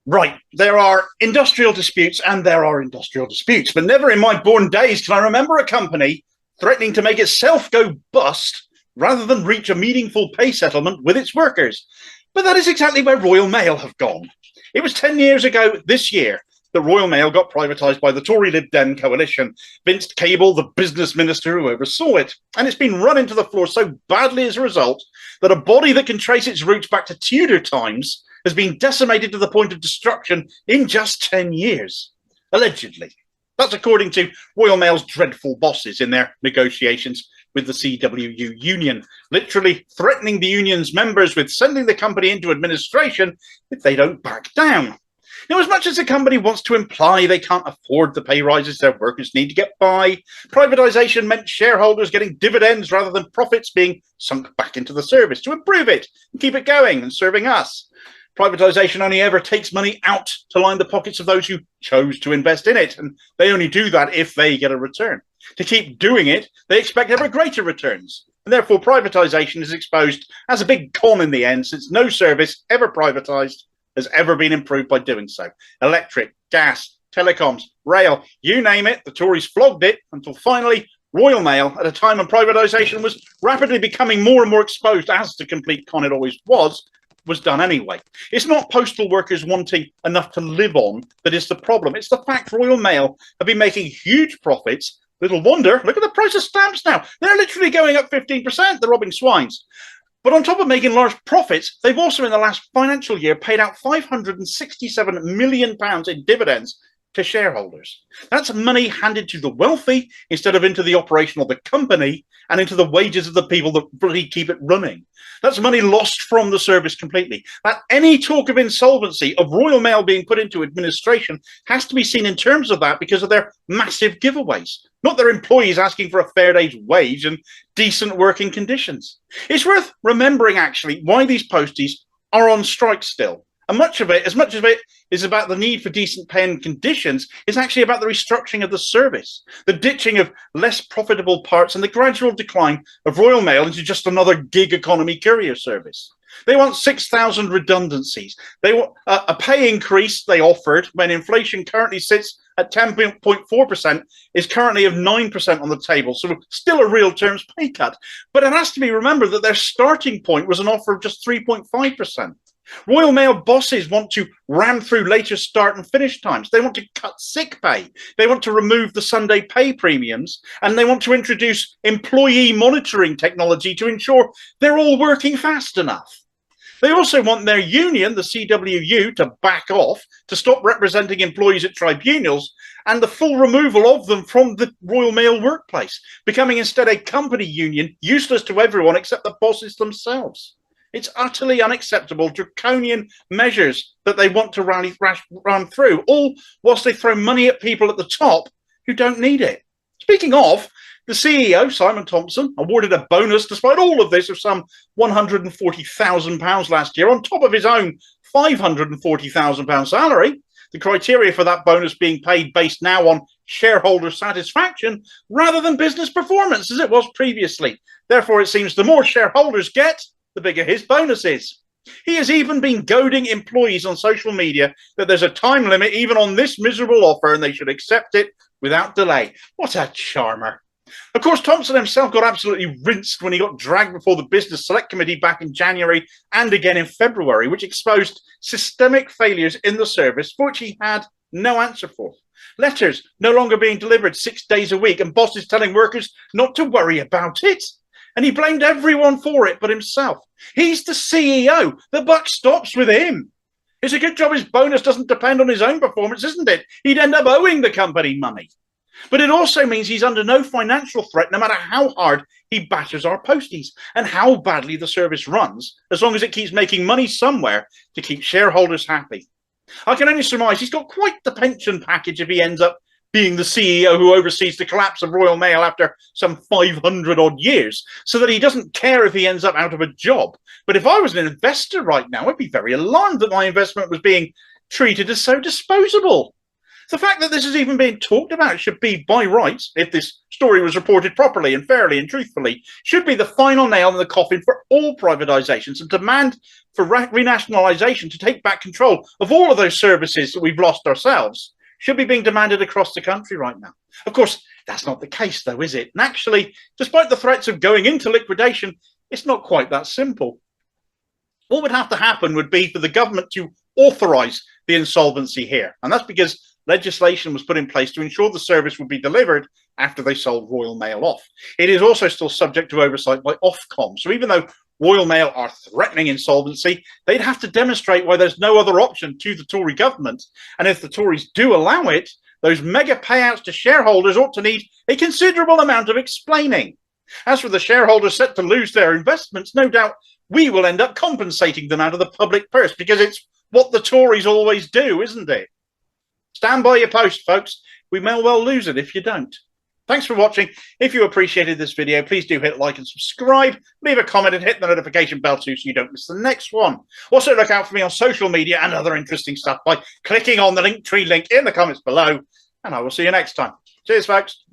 Right, there are industrial disputes and there are industrial disputes, but never in my born days can I remember a company threatening to make itself go bust rather than reach a meaningful pay settlement with its workers. But that is exactly where Royal Mail have gone. It was 10 years ago this year that Royal Mail got privatised by the Tory-Lib Dem coalition, Vince Cable, the business minister who oversaw it. And it's been run into the floor so badly as a result that a body that can trace its roots back to Tudor times has been decimated to the point of destruction in just 10 years, allegedly. That's according to Royal Mail's dreadful bosses in their negotiations with the CWU union, literally threatening the union's members with sending the company into administration if they don't back down. Now, as much as the company wants to imply they can't afford the pay rises their workers need to get by, privatisation meant shareholders getting dividends rather than profits being sunk back into the service to improve it and keep it going and serving us. Privatisation only ever takes money out to line the pockets of those who chose to invest in it, and they only do that if they get a return. To keep doing it, they expect ever greater returns, and therefore privatisation is exposed as a big con in the end, since no service ever privatised has ever been improved by doing so. Electric, gas, telecoms, rail, you name it, the Tories flogged it until finally Royal Mail, at a time when privatisation was rapidly becoming more and more exposed as the complete con it always was done anyway. It's not postal workers wanting enough to live on that is the problem. It's the fact Royal Mail have been making huge profits. Little wonder, look at the price of stamps now. They're literally going up 15%. They're robbing swines. But on top of making large profits, they've also in the last financial year paid out £567 million in dividends to shareholders. That's money handed to the wealthy instead of into the operation of the company and into the wages of the people that bloody keep it running. That's money lost from the service completely. That any talk of insolvency, of Royal Mail being put into administration, has to be seen in terms of that because of their massive giveaways, not their employees asking for a fair day's wage and decent working conditions. It's worth remembering, actually, why these posties are on strike still. And as much of it is about the need for decent pay and conditions, is actually about the restructuring of the service, the ditching of less profitable parts and the gradual decline of Royal Mail into just another gig economy courier service. They want 6,000 redundancies. They want a pay increase they offered when inflation currently sits at 10.4%, is currently of 9% on the table. So still a real terms pay cut. But it has to be remembered that their starting point was an offer of just 3.5%. Royal Mail bosses want to ram through later start and finish times. They want to cut sick pay. They want to remove the Sunday pay premiums. And they want to introduce employee monitoring technology to ensure they're all working fast enough. They also want their union, the CWU, to back off, to stop representing employees at tribunals, and the full removal of them from the Royal Mail workplace, becoming instead a company union, useless to everyone except the bosses themselves. It's utterly unacceptable, draconian measures that they want to run through, all whilst they throw money at people at the top who don't need it. Speaking of, the CEO, Simon Thompson, awarded a bonus despite all of this of some £140,000 last year, on top of his own £540,000 salary. The criteria for that bonus being paid based now on shareholder satisfaction rather than business performance, as it was previously. Therefore, it seems the more shareholders get, the bigger his bonus is. He has even been goading employees on social media that there's a time limit even on this miserable offer and they should accept it without delay. What a charmer. Of course, Thompson himself got absolutely rinsed when he got dragged before the Business Select Committee back in January and again in February, which exposed systemic failures in the service for which he had no answer for. Letters no longer being delivered 6 days a week and bosses telling workers not to worry about it. And he blamed everyone for it but himself. He's the CEO. The buck stops with him. It's a good job his bonus doesn't depend on his own performance, isn't it? He'd end up owing the company money. But it also means he's under no financial threat no matter how hard he batters our posties and how badly the service runs, as long as it keeps making money somewhere to keep shareholders happy. I can only surmise he's got quite the pension package if he ends up being the CEO who oversees the collapse of Royal Mail after some 500 odd years, so that he doesn't care if he ends up out of a job. But if I was an investor right now, I'd be very alarmed that my investment was being treated as so disposable. The fact that this is even being talked about should be, by rights, if this story was reported properly and fairly and truthfully, should be the final nail in the coffin for all privatisations and demand for renationalisation to take back control of all of those services that we've lost ourselves should be being demanded across the country right now. Of course, that's not the case, though, is it? And actually, despite the threats of going into liquidation, it's not quite that simple. What would have to happen would be for the government to authorise the insolvency here. And that's because legislation was put in place to ensure the service would be delivered after they sold Royal Mail off. It is also still subject to oversight by Ofcom. So even though Royal Mail are threatening insolvency, they'd have to demonstrate why there's no other option to the Tory government. And if the Tories do allow it, those mega payouts to shareholders ought to need a considerable amount of explaining. As for the shareholders set to lose their investments, no doubt we will end up compensating them out of the public purse, because it's what the Tories always do, isn't it? Stand by your post, folks. We may well lose it if you don't. Thanks for watching. If you appreciated this video, please do hit like and subscribe, leave a comment and hit the notification bell too so you don't miss the next one. Also look out for me on social media and other interesting stuff by clicking on the Linktree link in the comments below, and I will see you next time. Cheers, folks.